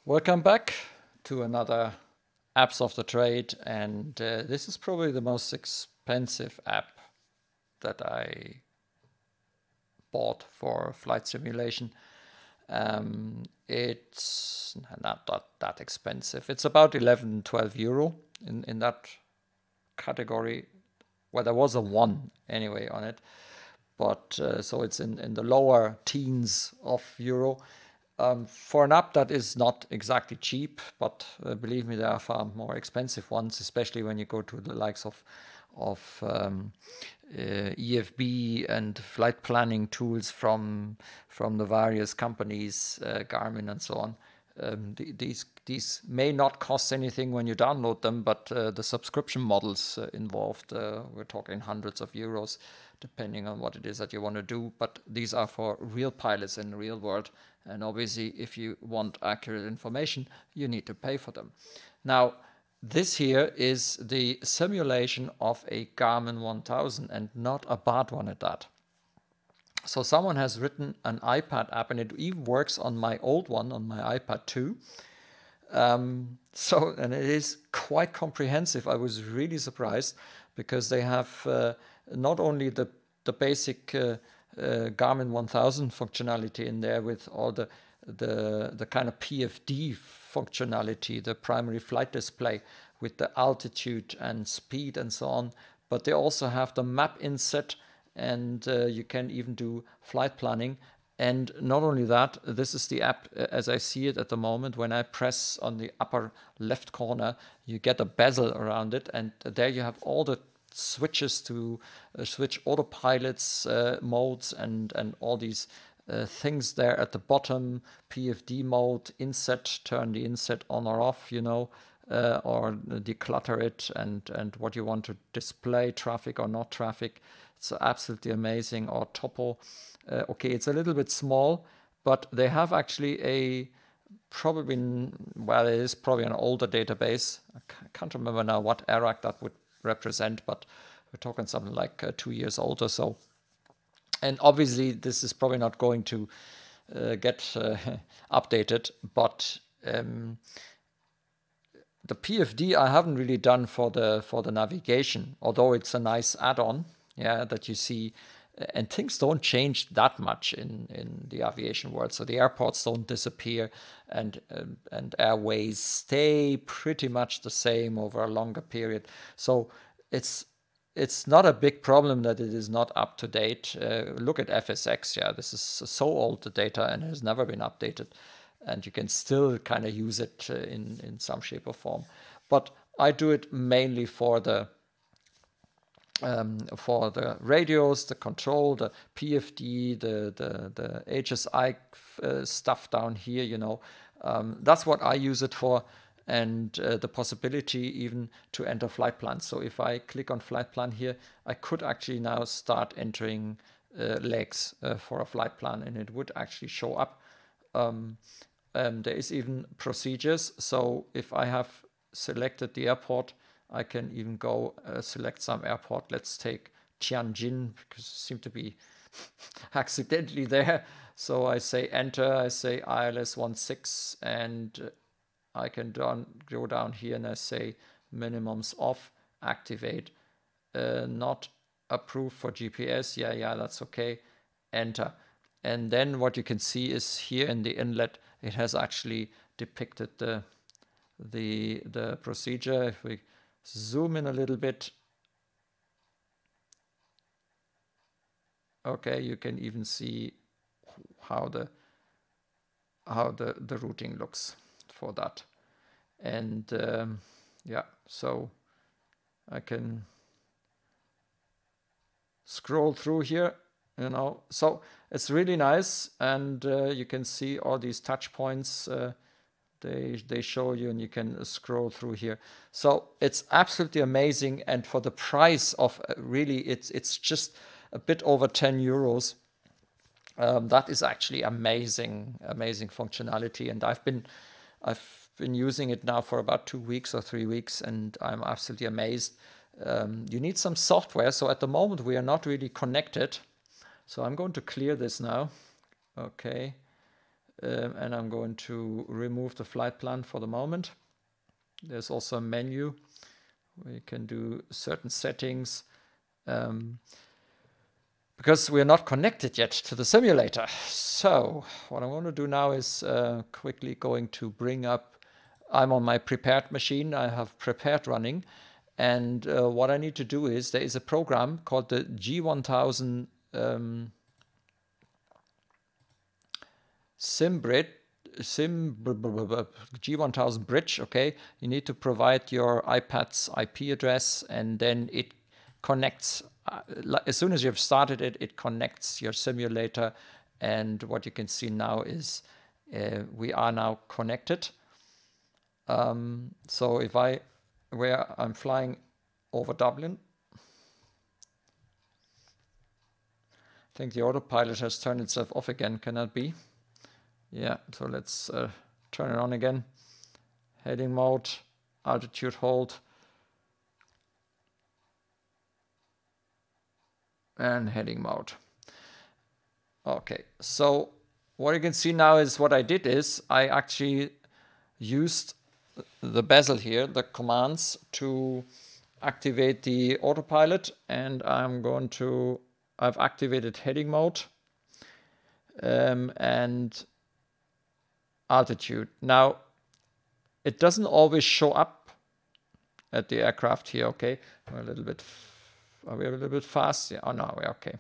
Welcome back to another Apps of the Trade, and this is probably the most expensive app that I bought for flight simulation. It's not that expensive. It's about 11-12 euro in that category. Well, there was a 1 anyway on it, but so it's in the lower teens of euro. For an app that is not exactly cheap, but believe me, there are far more expensive ones, especially when you go to the likes of EFB and flight planning tools from the various companies, Garmin and so on. These may not cost anything when you download them, but the subscription models involved, we're talking hundreds of euros, depending on what it is that you want to do. But these are for real pilots in the real world. And obviously, if you want accurate information, you need to pay for them. Now, this here is the simulation of a Garmin 1000, and not a bad one at that. So someone has written an iPad app, and it even works on my old one, on my iPad 2. And it is quite comprehensive. I was really surprised because they have not only the basic Garmin 1000 functionality in there with all the kind of PFD functionality, the primary flight display with the altitude and speed and so on, but they also have the map inset, and you can even do flight planning. And not only that, this is the app as I see it at the moment. When I press on the upper left corner, you get a bezel around it, and there you have all the switches to switch autopilot's modes and all these things there at the bottom. PFD mode, inset, turn the inset on or off, you know, or declutter it, and what you want to display, traffic or not traffic. It's absolutely amazing. Or topo. Okay, it's a little bit small, but they have actually a probably, well, it is probably an older database. I can't remember now what ERAC that would represent, but we're talking something like 2 years old or so. And obviously this is probably not going to get updated, but the PFD I haven't really done for the navigation, although it's a nice add-on, yeah, that you see. And things don't change that much in the aviation world. So the airports don't disappear, and airways stay pretty much the same over a longer period. So it's not a big problem that it is not up to date. Look at FSX. Yeah, this is so old, the data, and has never been updated. And you can still kind of use it in some shape or form. But I do it mainly for the radios, the control, the PFD, the HSI stuff down here, you know. That's what I use it for, and the possibility even to enter flight plans. So if I click on flight plan here, I could actually now start entering legs for a flight plan, and it would actually show up. There is even procedures. So if I have selected the airport, I can even go select some airport. Let's take Tianjin, because it seemed to be accidentally there. So I say enter, I say ILS 16, and I can go down here and I say minimums off, activate, not approved for GPS. Yeah, that's okay. Enter. And then what you can see is here in the inlet, it has actually depicted the procedure. If we zoom in a little bit, okay, you can even see how the routing looks for that. And yeah, so I can scroll through here, you know. So it's really nice, and you can see all these touch points. They show you, and you can scroll through here. So it's absolutely amazing, and for the price of really, it's just a bit over 10 euros. That is actually amazing functionality, and I've been using it now for about 2 weeks or 3 weeks, and I'm absolutely amazed. You need some software, so at the moment we are not really connected. So I'm going to clear this now. Okay. and I'm going to remove the flight plan for the moment. There's also a menu where you can do certain settings. Because we're not connected yet to the simulator. So what I'm going to do now is quickly going to bring up, I'm on my prepared machine, I have prepared running, and what I need to do is there is a program called the G1000 G1000 bridge. Okay, you need to provide your iPad's IP address, and then it connects. As soon as you've started it, it connects your simulator, and what you can see now is we are now connected. So if I'm flying over Dublin, I think the autopilot has turned itself off again. Can that be? Yeah, so let's turn it on again. Heading mode, altitude hold, and heading mode. Okay, so what you can see now is what I did is I actually used the bezel here, the commands, to activate the autopilot, and I've activated heading mode and altitude. Now, it doesn't always show up at the aircraft here, okay? Are we a little bit fast? Yeah, oh no, we're okay.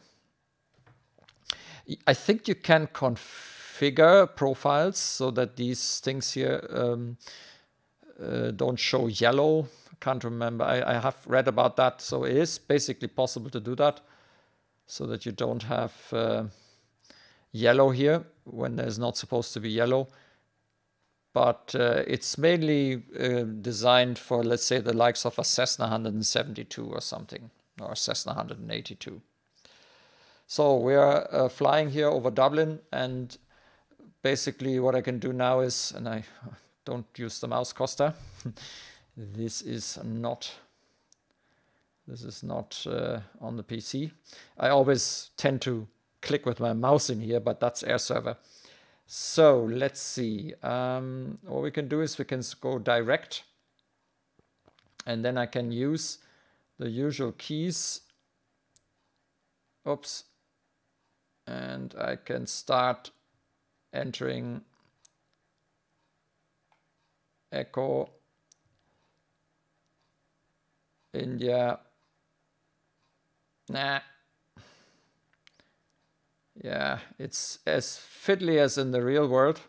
I think you can configure profiles so that these things here don't show yellow. I can't remember. I have read about that. So it is basically possible to do that so that you don't have yellow here when there's not supposed to be yellow. But it's mainly designed for, let's say, the likes of a Cessna 172 or something, or a Cessna 182. So we're flying here over Dublin, and basically what I can do now is, and I don't use the mouse cursor. This is not on the PC. I always tend to click with my mouse in here, but that's Air Server. So let's see. What we can do is we can go direct, and then I can use the usual keys. Oops. And I can start entering Echo, India. Nah. Yeah, it's as fiddly as in the real world.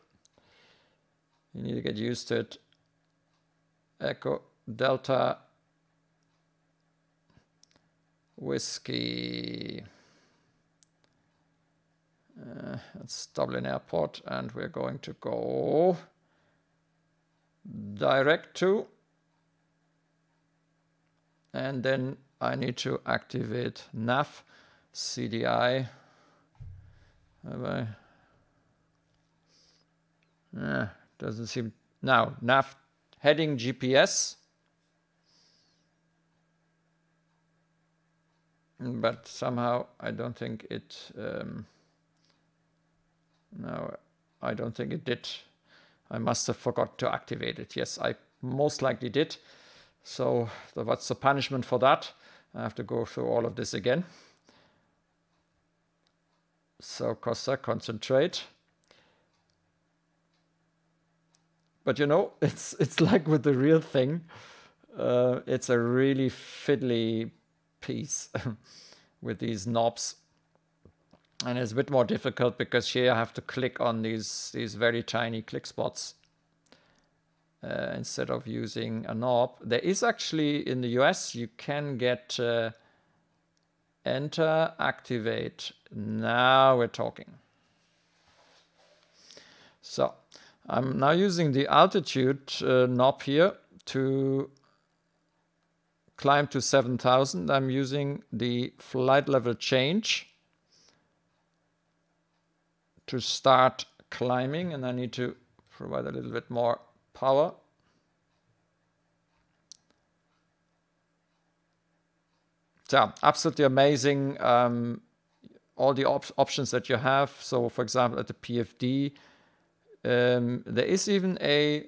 You need to get used to it. Echo, Delta, Whiskey. That's Dublin Airport, and we're going to go direct to. And then I need to activate nav, CDI. Doesn't seem. Now, nav heading GPS. But somehow I don't think it. No, I don't think it did. I must have forgot to activate it. Yes, I most likely did. So what's the punishment for that? I have to go through all of this again. So Costa, concentrate. But you know, it's like with the real thing. It's a really fiddly piece with these knobs. And it's a bit more difficult because here I have to click on these very tiny click spots instead of using a knob. There is actually, in the US, you can get enter, activate. Now we're talking. So I'm now using the altitude knob here to climb to 7,000. I'm using the flight level change to start climbing, and I need to provide a little bit more power. So absolutely amazing, all the options that you have. So for example, at the PFD, There is even a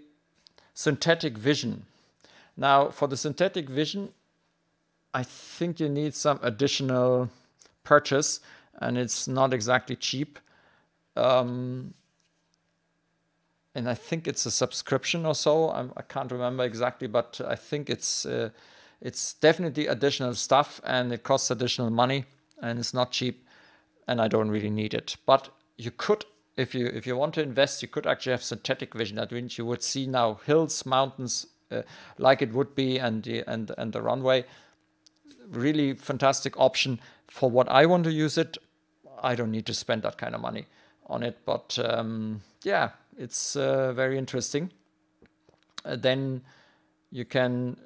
synthetic vision. Now, for the synthetic vision, I think you need some additional purchase, and it's not exactly cheap. And I think it's a subscription or so. I can't remember exactly, but I think it's definitely additional stuff, and it costs additional money, and it's not cheap, and I don't really need it. But you could, if you want to invest, you could actually have synthetic vision. That means you would see now hills, mountains, like it would be, and the runway. Really fantastic option for what I want to use it. I don't need to spend that kind of money on it, but yeah, it's very interesting. Then you can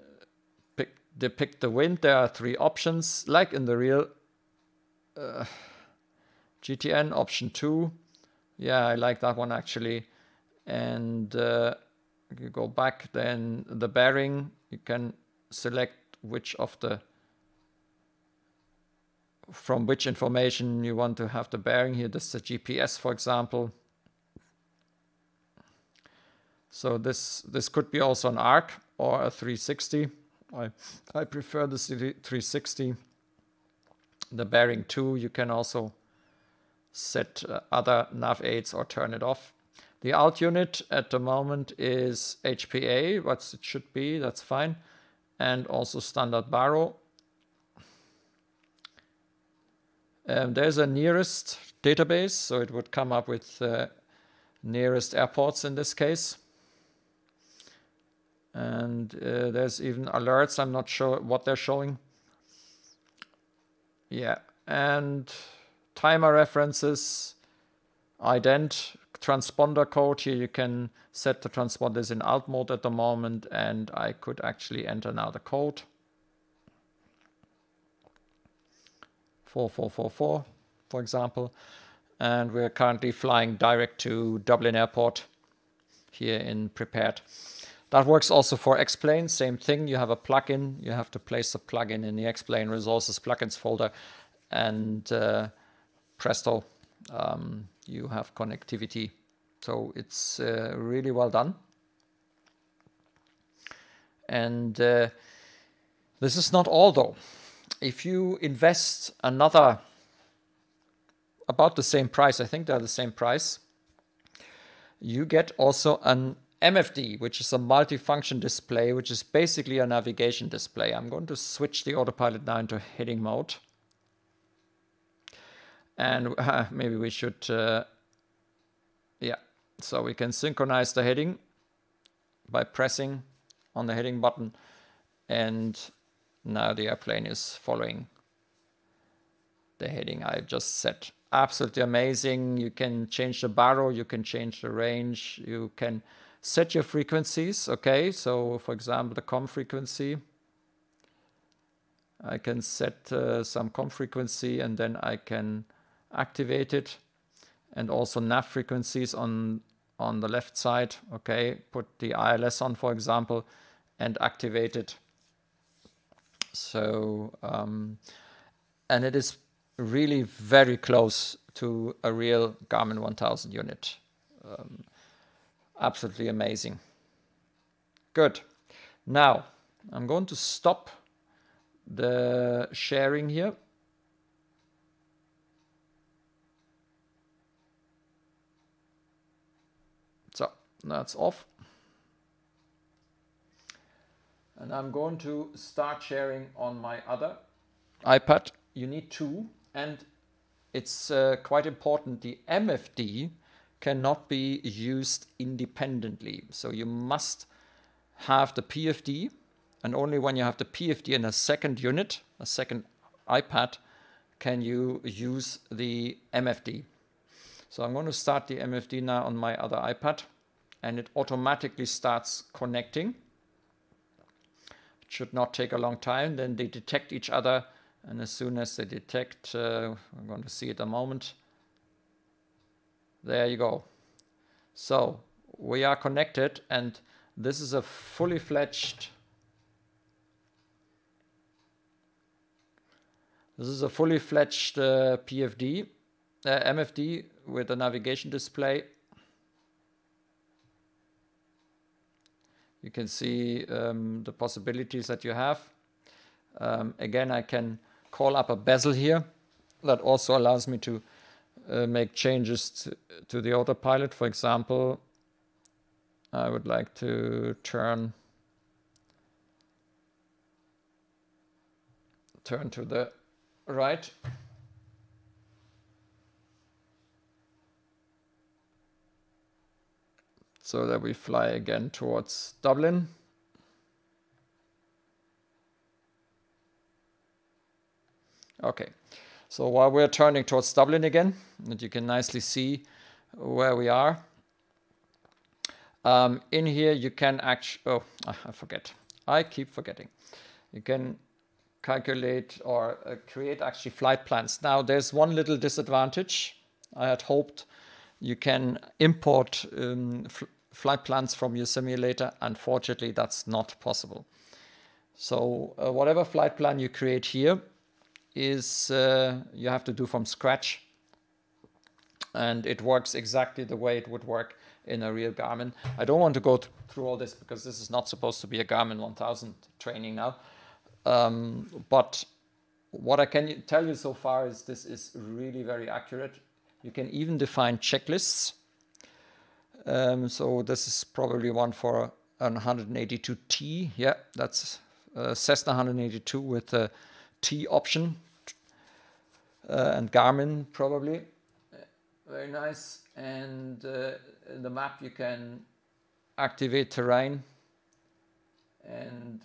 depict the wind. There are 3 options, like in the real GTN. Option 2, yeah, I like that one actually. And you go back, then the bearing, you can select which of the, from which information you want to have the bearing here. This is the GPS, for example. So this could be also an arc or a 360. I prefer the 360. The bearing 2, you can also set other nav aids or turn it off. The alt unit at the moment is HPA, what it should be, that's fine. And also standard baro. There's a nearest database, so it would come up with nearest airports in this case. And there's even alerts. I'm not sure what they're showing. Yeah, and timer references, ident, transponder code. Here you can set the transponders in alt mode at the moment, and I could actually enter now the code. 4444, for example. And we're currently flying direct to Dublin Airport here in Prepared. That works also for X-Plane, same thing. You have a plugin, you have to place the plugin in the X-Plane resources plugins folder, and presto, you have connectivity. So it's really well done. And this is not all though. If you invest another, about the same price, I think they're the same price, you get also an MFD, which is a multifunction display, which is basically a navigation display. I'm going to switch the autopilot now into heading mode. And maybe we should, yeah, so we can synchronize the heading by pressing on the heading button. And now the airplane is following the heading I just set. Absolutely amazing. You can change the baro, you can change the range, you can set your frequencies. Okay, so for example, the COM frequency. I can set some COM frequency, and then I can activate it. And also nav frequencies on the left side. Okay, put the ILS on, for example, and activate it. So, and it is really very close to a real Garmin 1000 unit. Absolutely amazing. Good. Now, I'm going to stop the sharing here. So, that's off. And I'm going to start sharing on my other iPad. You need 2, and it's quite important. The MFD cannot be used independently. So you must have the PFD, and only when you have the PFD in a second unit, a second iPad, can you use the MFD. So I'm going to start the MFD now on my other iPad, and it automatically starts connecting. Should not take a long time. Then they detect each other, and as soon as they detect, I'm going to see it in a moment. There you go. So we are connected, and this is a fully fledged PFD, MFD with a navigation display. You can see the possibilities that you have. Again, I can call up a bezel here. That also allows me to make changes to the autopilot. For example, I would like to turn to the right. So that we fly again towards Dublin. Okay, so while we're turning towards Dublin again, and you can nicely see where we are. In here you can actually, I keep forgetting. You can calculate or create actually flight plans. Now there's one little disadvantage. I had hoped you can import flight plans from your simulator. Unfortunately, that's not possible. So whatever flight plan you create here is you have to do from scratch, and it works exactly the way it would work in a real Garmin. I don't want to go through all this because this is not supposed to be a Garmin 1000 training now. But what I can tell you so far is this is really very accurate. You can even define checklists. So this is probably one for an 182T. Yeah, that's Cessna 182 with a T option. And Garmin probably. Very nice. And in the map you can activate terrain and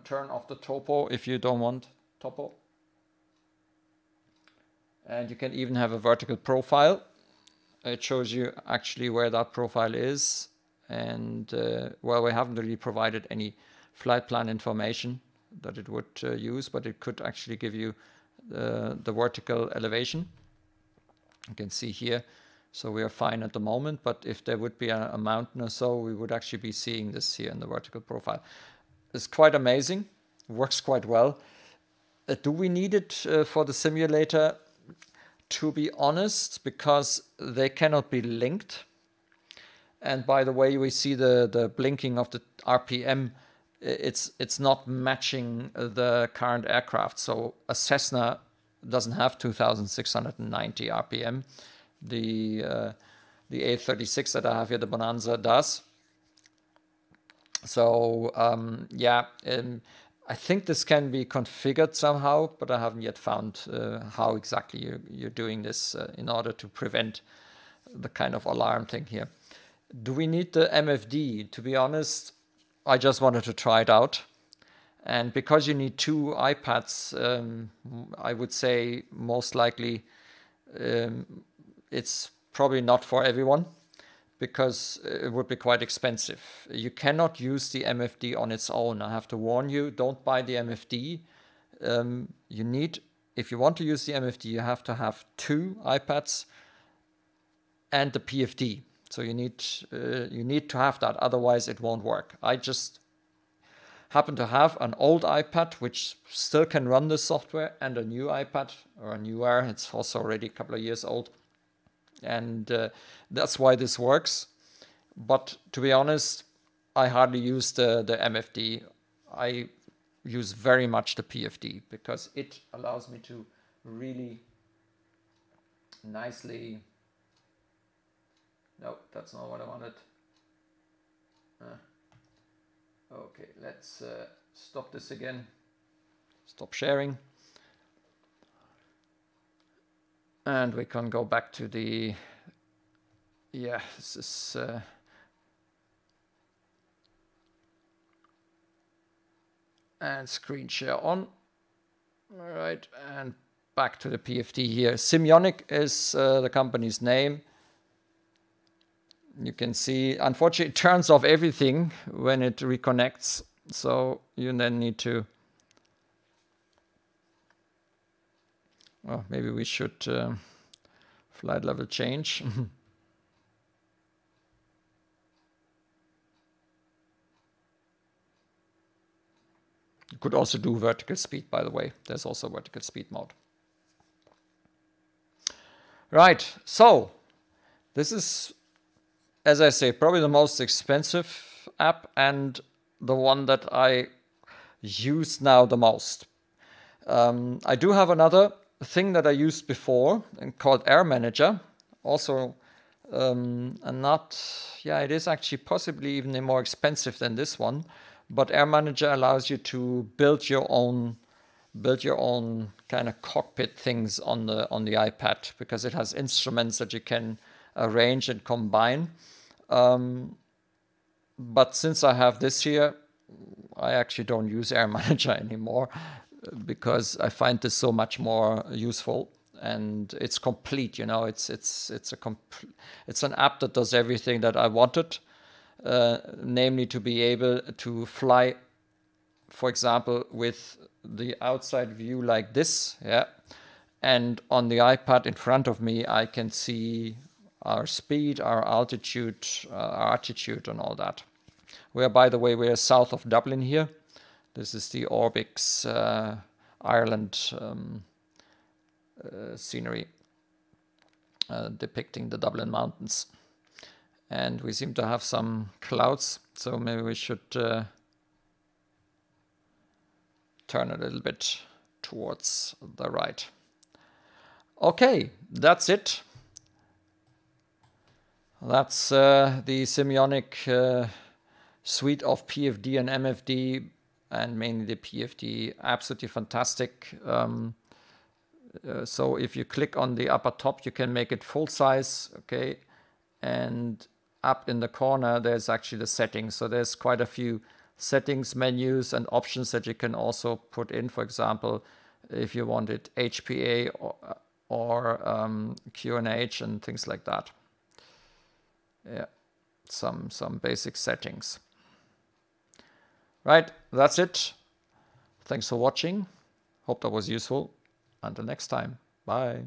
turn off the topo if you don't want topo. And you can even have a vertical profile. It shows you actually where that profile is. And well, we haven't really provided any flight plan information that it would use, but it could actually give you the vertical elevation. You can see here. So we are fine at the moment, but if there would be a mountain or so, we would actually be seeing this here in the vertical profile. It's quite amazing. Works quite well. Do we need it for the simulator? To be honest, because they cannot be linked. And by the way, we see the blinking of the RPM. It's not matching the current aircraft. So a Cessna doesn't have 2,690 RPM. The A36 that I have here, the Bonanza, does. So I think this can be configured somehow, but I haven't yet found how exactly you're doing this in order to prevent the kind of alarm thing here. Do we need the MFD? To be honest, I just wanted to try it out. And because you need two iPads, I would say most likely it's probably not for everyone, because it would be quite expensive. You cannot use the MFD on its own. I have to warn you, don't buy the MFD. You need, if you want to use the MFD, you have to have two iPads and the PFD. So you need to have that, otherwise it won't work. I just happen to have an old iPad which still can run the software, and a new iPad, or a newer, it's also already a couple of years old. And that's why this works. But to be honest, I hardly use the MFD. I use very much the PFD because it allows me to really nicely... No, that's not what I wanted. Okay, let's stop this again. Stop sharing. And we can go back to the, this is, and screen share on. All right, and back to the PFD here. Simionic is the company's name. You can see, unfortunately, it turns off everything when it reconnects. So you then need to, well, maybe we should flight level change. You could also do vertical speed, by the way. There's also vertical speed mode. Right, so this is as I say, probably the most expensive app and the one that I use now the most. I do have another thing that I used before called Air Manager. Also, it is actually possibly even more expensive than this one. But Air Manager allows you to build your own kind of cockpit things on the iPad, because it has instruments that you can arrange and combine. But since I have this here, I actually don't use Air Manager anymore, because I find this so much more useful, and it's complete. You know, it's an app that does everything that I wanted, namely to be able to fly, for example, with the outside view like this, yeah, and on the iPad in front of me I can see our speed, our altitude, our attitude, and all that. By the way, we're south of Dublin here. This is the ORBX Ireland scenery depicting the Dublin mountains. And we seem to have some clouds, so maybe we should turn a little bit towards the right. Okay, that's it. That's the Simionic suite of PFD and MFD, and mainly the PFD. Absolutely fantastic. So if you click on the upper top, you can make it full size, okay? And up in the corner, there's actually the settings. So there's quite a few settings, menus, and options that you can also put in. For example, if you wanted HPA or QNH and things like that. Yeah, some basic settings. Right, that's it. Thanks for watching. Hope that was useful. Until next time. Bye.